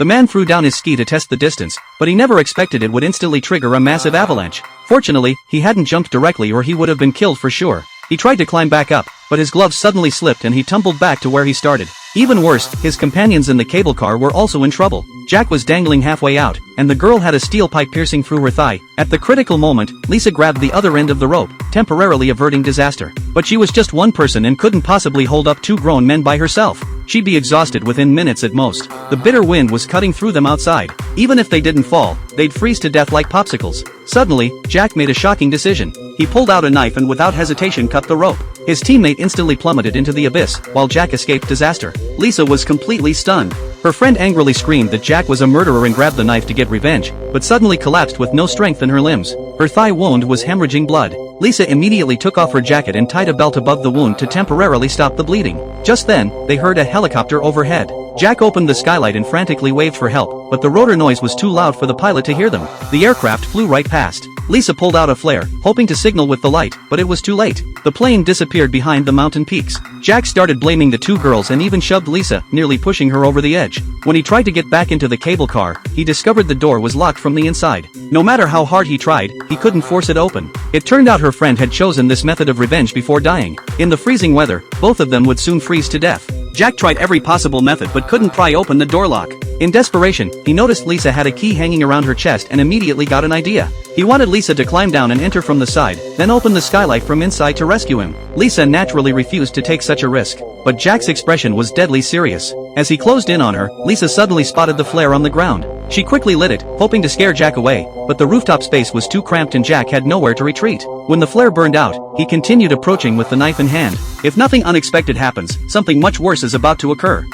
The man threw down his ski to test the distance, but he never expected it would instantly trigger a massive avalanche. Fortunately, he hadn't jumped directly or he would have been killed for sure. He tried to climb back up, but his gloves suddenly slipped and he tumbled back to where he started. Even worse, his companions in the cable car were also in trouble. Jack was dangling halfway out, and the girl had a steel pipe piercing through her thigh. At the critical moment, Lisa grabbed the other end of the rope, temporarily averting disaster. But she was just one person and couldn't possibly hold up two grown men by herself. She'd be exhausted within minutes at most. The bitter wind was cutting through them outside. Even if they didn't fall, they'd freeze to death like popsicles. Suddenly, Jack made a shocking decision. He pulled out a knife and without hesitation cut the rope. His teammate instantly plummeted into the abyss, while Jack escaped disaster. Lisa was completely stunned. Her friend angrily screamed that Jack was a murderer and grabbed the knife to get revenge, but suddenly collapsed with no strength in her limbs. Her thigh wound was hemorrhaging blood. Lisa immediately took off her jacket and tied a belt above the wound to temporarily stop the bleeding. Just then, they heard a helicopter overhead. Jack opened the skylight and frantically waved for help, but the rotor noise was too loud for the pilot to hear them. The aircraft flew right past. Lisa pulled out a flare, hoping to signal with the light, but it was too late. The plane disappeared behind the mountain peaks. Jack started blaming the two girls and even shoved Lisa, nearly pushing her over the edge. When he tried to get back into the cable car, he discovered the door was locked from the inside. No matter how hard he tried, he couldn't force it open. It turned out her friend had chosen this method of revenge before dying. In the freezing weather, both of them would soon freeze to death. Jack tried every possible method but couldn't pry open the door lock. In desperation, he noticed Lisa had a key hanging around her chest and immediately got an idea. He wanted Lisa to climb down and enter from the side, then open the skylight from inside to rescue him. Lisa naturally refused to take such a risk, but Jack's expression was deadly serious. As he closed in on her, Lisa suddenly spotted the flare on the ground. She quickly lit it, hoping to scare Jack away, but the rooftop space was too cramped and Jack had nowhere to retreat. When the flare burned out, he continued approaching with the knife in hand. If nothing unexpected happens, something much worse is about to occur.